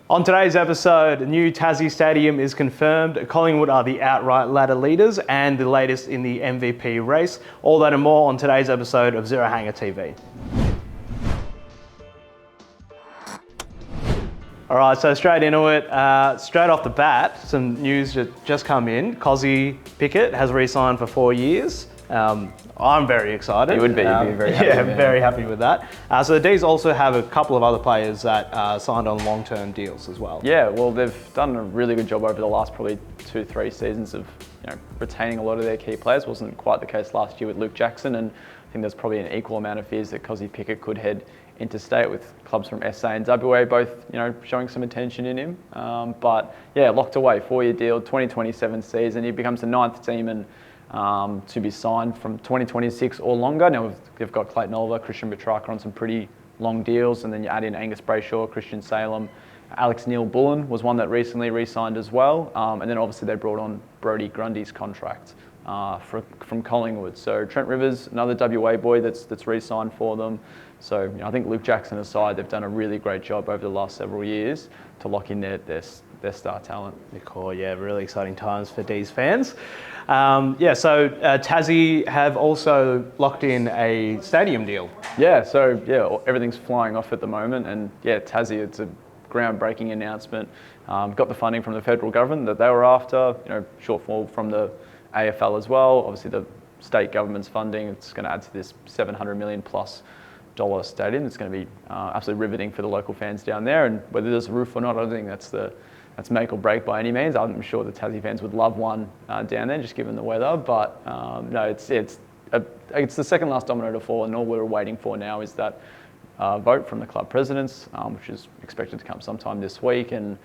On today's episode, a new Tassie stadium is confirmed, Collingwood are the outright ladder leaders and the latest in the MVP race. All that and more on today's episode of Zero Hanger TV. All right, so straight into it. Straight off the bat, some news that just come in. Cozzy Pickett has re-signed for 4 years. I'm very excited. You would be, you'd be very happy. Yeah, very happy with that. So the D's also have a couple of other players that signed on long-term deals as well. Yeah, well, they've done a really good job over the last probably 2-3 seasons of retaining a lot of their key players. Wasn't quite the case last year with Luke Jackson, and I think there's probably an equal amount of fears that Cozzy Pickett could head interstate with clubs from SA and WA both showing some attention in him. But yeah, locked away, 4-year deal, 2027 season. He becomes the 9th team and to be signed from 2026 or longer. Now we've got Clayton Oliver, Christian Petrarca on some pretty long deals, and then you add in Angus Brayshaw, Christian Salem, Alex Neil-Bullen was one that recently re-signed as well, and then obviously they brought on Brodie Grundy's contract from Collingwood. So Trent Rivers, another WA boy that's re-signed for them. So I think Luke Jackson aside, they've done a really great job over the last several years to lock in their star talent. Yeah, really exciting times for D's fans. So Tassie have also locked in a stadium deal. Yeah, so everything's flying off at the moment, and yeah, Tassie, it's a groundbreaking announcement. Got the funding from the federal government that they were after, shortfall from the AFL as well. Obviously the state government's funding, it's going to add to this $700 million plus stadium. It's going to be absolutely riveting for the local fans down there, and whether there's a roof or not, I don't think that's make or break by any means. I'm sure the Tassie fans would love one down there, just given the weather. But no, it's the second last domino to fall, and all we're waiting for now is that vote from the club presidents, which is expected to come sometime this week. And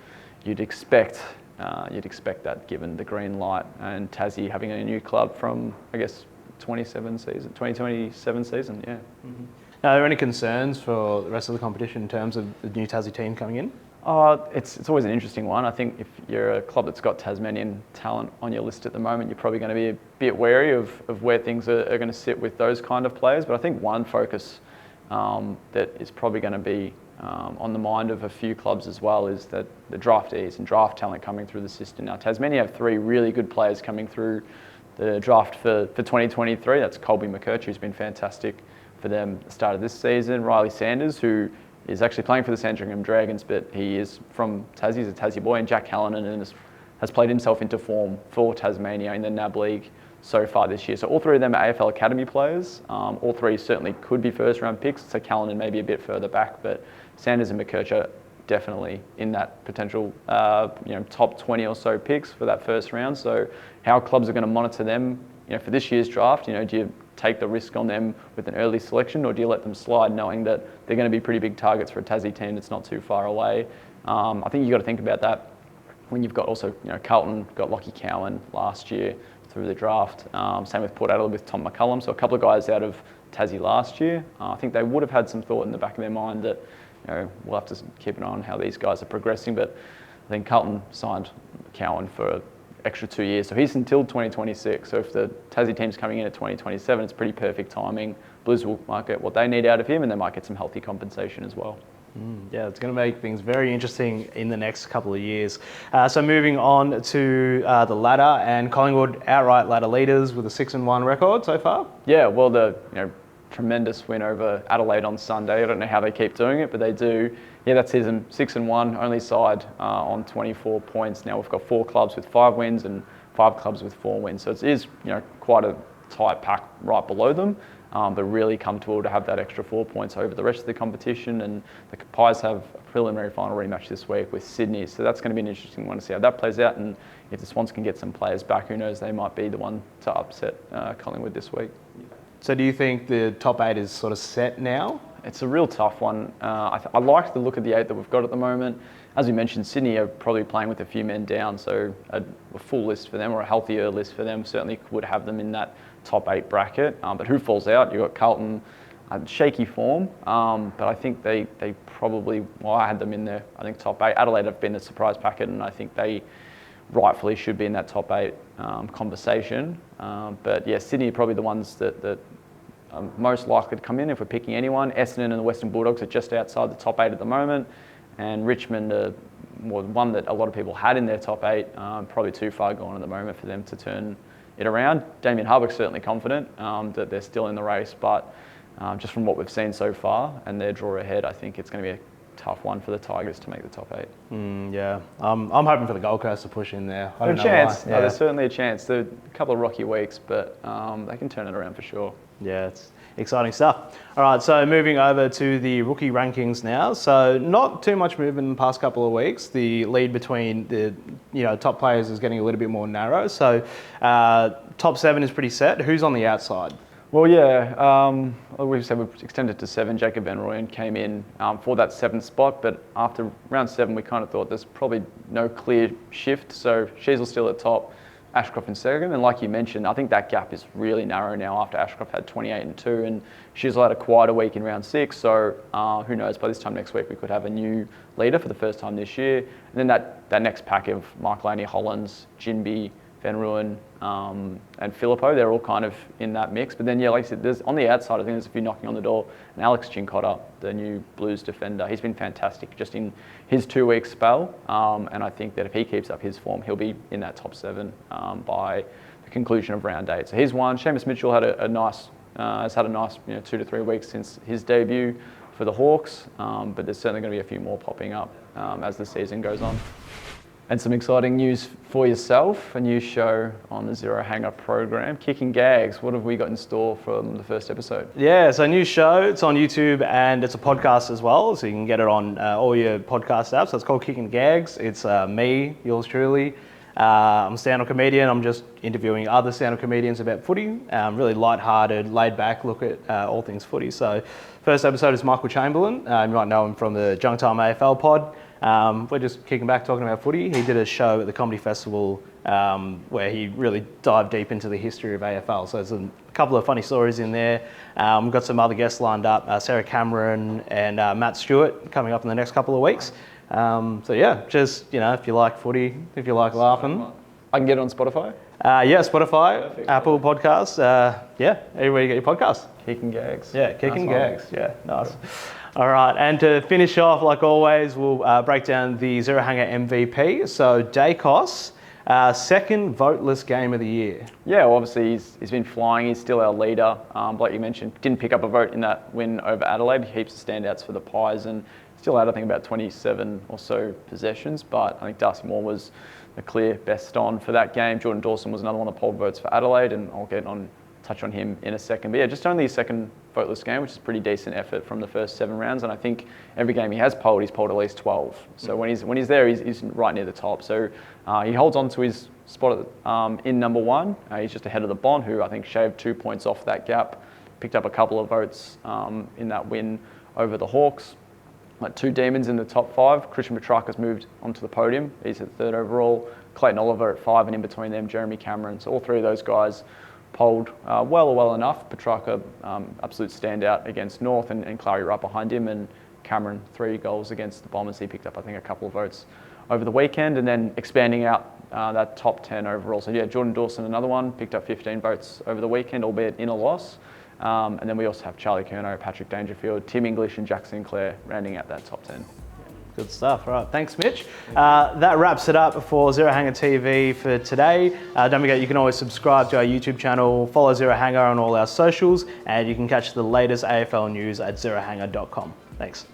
you'd expect that given the green light and Tassie having a new club from 2027 season. Yeah. Mm-hmm. Now, are there any concerns for the rest of the competition in terms of the new Tassie team coming in? It's always an interesting one. I think if you're a club that's got Tasmanian talent on your list at the moment, you're probably going to be a bit wary of where things are going to sit with those kind of players. But I think one focus that is probably going to be on the mind of a few clubs as well is that the draftees and draft talent coming through the system. Now, Tasmania have 3 really good players coming through the draft for 2023. That's Colby McKercher, who's been fantastic for them at the start of this season. Riley Sanders, who is actually playing for the Sandringham Dragons, but he is from Tassie, he's a Tassie boy, and Jack Hallinan has played himself into form for Tasmania in the NAB League so far this year. So all 3 of them are AFL Academy players. All 3 certainly could be first round picks, so Hallinan maybe a bit further back, but Sanders and McKercher definitely in that potential top 20 or so picks for that first round. So how clubs are going to monitor them for this year's draft, do you take the risk on them with an early selection, or do you let them slide knowing that they're going to be pretty big targets for a Tassie team that's not too far away? I think you've got to think about that when you've got also, Carlton got Lockie Cowan last year through the draft. Same with Port Adelaide with Tom McCullum. So a couple of guys out of Tassie last year. I think they would have had some thought in the back of their mind that, we'll have to keep an eye on how these guys are progressing. But I think Carlton signed Cowan for extra 2 years, so he's until 2026. So if the Tassie team's coming in at 2027, it's pretty perfect timing. Blues might get what they need out of him, and they might get some healthy compensation as well. Yeah, it's going to make things very interesting in the next couple of years. So moving on to the ladder, and Collingwood outright ladder leaders with a 6-1 record so far. Yeah, well, the tremendous win over Adelaide on Sunday. I don't know how they keep doing it, but they do. Yeah, that season 6-1, only side on 24 points. Now we've got 4 clubs with 5 wins and 5 clubs with 4 wins. So it is quite a tight pack right below them, but really comfortable to have that extra 4 points over the rest of the competition. And the Pies have a preliminary final rematch this week with Sydney, so that's going to be an interesting one to see how that plays out. And if the Swans can get some players back, who knows, they might be the one to upset Collingwood this week. So do you think the top 8 is sort of set now? It's a real tough one. I like the look of the 8 that we've got at the moment. As we mentioned, Sydney are probably playing with a few men down, so a full list for them, or a healthier list for them, certainly would have them in that top 8 bracket. But who falls out? You've got Carlton, shaky form, but I think they probably, I had them in there, I think top 8. Adelaide have been a surprise packet, and I think they rightfully should be in that top 8 conversation. But yeah, Sydney are probably the ones that are most likely to come in if we're picking anyone. Essendon and the Western Bulldogs are just outside the top 8 at the moment, and Richmond are one that a lot of people had in their top 8, probably too far gone at the moment for them to turn it around. Damien Hardwick's certainly confident that they're still in the race, but just from what we've seen so far and their draw ahead, I think it's going to be a tough one for the Tigers to make the top 8. Yeah, I'm hoping for the Gold Coast to push in there. I don't know chance. why. No, there's certainly a chance. There are a couple of rocky weeks, but they can turn it around for sure. Yeah, it's exciting stuff. All right, so moving over to the rookie rankings now. So not too much movement in the past couple of weeks. The lead between the top players is getting a little bit more narrow. So top 7 is pretty set. Who's on the outside? Well, yeah, we've said we've extended to 7. Jacob Van Rooyen came in for that 7th spot, but after round 7, we kind of thought there's probably no clear shift. So Sheasel still at top, Ashcroft in 2nd, and like you mentioned, I think that gap is really narrow now after Ashcroft had 28 and 2, and Sheasel had a quieter week in round 6. So who knows? By this time next week, we could have a new leader for the first time this year. And then that next pack of Mark Laney, Hollins, Jinby, Van Rooyen, and Filippo, they're all kind of in that mix. But then, yeah, like I said, there's on the outside, I think there's a few knocking on the door. And Alex Chincotta, the new Blues defender, he's been fantastic just in his 2-week spell. And I think that if he keeps up his form, he'll be in that top 7 by the conclusion of round 8. So he's one. Seamus Mitchell had has had a nice 2 to 3 weeks since his debut for the Hawks. But there's certainly going to be a few more popping up as the season goes on. And some exciting news for yourself, a new show on the Zero Hanger program, Kicking Gags. What have we got in store from the first episode? Yeah, it's a new show. It's on YouTube and it's a podcast as well, so you can get it on all your podcast apps. So it's called Kicking Gags. It's me, yours truly. I'm a stand-up comedian. I'm just interviewing other stand-up comedians about footy. Really light-hearted, laid-back look at all things footy. So first episode is Michael Chamberlain. You might know him from the Junk Time AFL pod. We're just kicking back talking about footy. He did a show at the Comedy Festival where he really dived deep into the history of AFL. So there's a couple of funny stories in there. We've got some other guests lined up, Sarah Cameron and Matt Stewart coming up in the next couple of weeks. So yeah, just, if you like footy, if you like laughing. I can get it on Spotify? Yeah, Spotify, Perfect. Apple Podcasts, everywhere you get your podcasts. Kicking Gags. Yeah, Kicking Gags. Yeah, nice. All right, and to finish off, like always, we'll break down the Zero Hanger MVP. So Dacos, second voteless game of the year. Yeah, well, obviously he's been flying. He's still our leader. Like you mentioned, didn't pick up a vote in that win over Adelaide. Heaps of standouts for the Pies and still had, I think, about 27 or so possessions. But I think Darcy Moore was the clear best on for that game. Jordan Dawson was another one that polled votes for Adelaide, and I'll touch on him in a second. But yeah, just only his second voteless game, which is a pretty decent effort from the first 7 rounds. And I think every game he has polled, he's polled at least 12. So when he's there, he's right near the top. So he holds on to his spot in number 1. He's just ahead of the Bond, who I think shaved 2 points off that gap, picked up a couple of votes in that win over the Hawks. 2 Demons in the top 5. Christian Petrarca's moved onto the podium. He's at 3rd overall. Clayton Oliver at 5, and in between them, Jeremy Cameron. So all 3 of those guys polled well enough. Petrarca, absolute standout against North, and Clary right behind him, and Cameron 3 goals against the Bombers. He picked up, I think, a couple of votes over the weekend, and then expanding out that top 10 overall. So yeah, Jordan Dawson, another one, picked up 15 votes over the weekend, albeit in a loss. And then we also have Charlie Curnow, Patrick Dangerfield, Tim English and Jack Sinclair rounding out that top 10. Good stuff. All right, thanks, Mitch. That wraps it up for Zero Hanger TV for today. Don't forget, you can always subscribe to our YouTube channel, follow Zero Hanger on all our socials, and you can catch the latest AFL news at zerohanger.com. Thanks.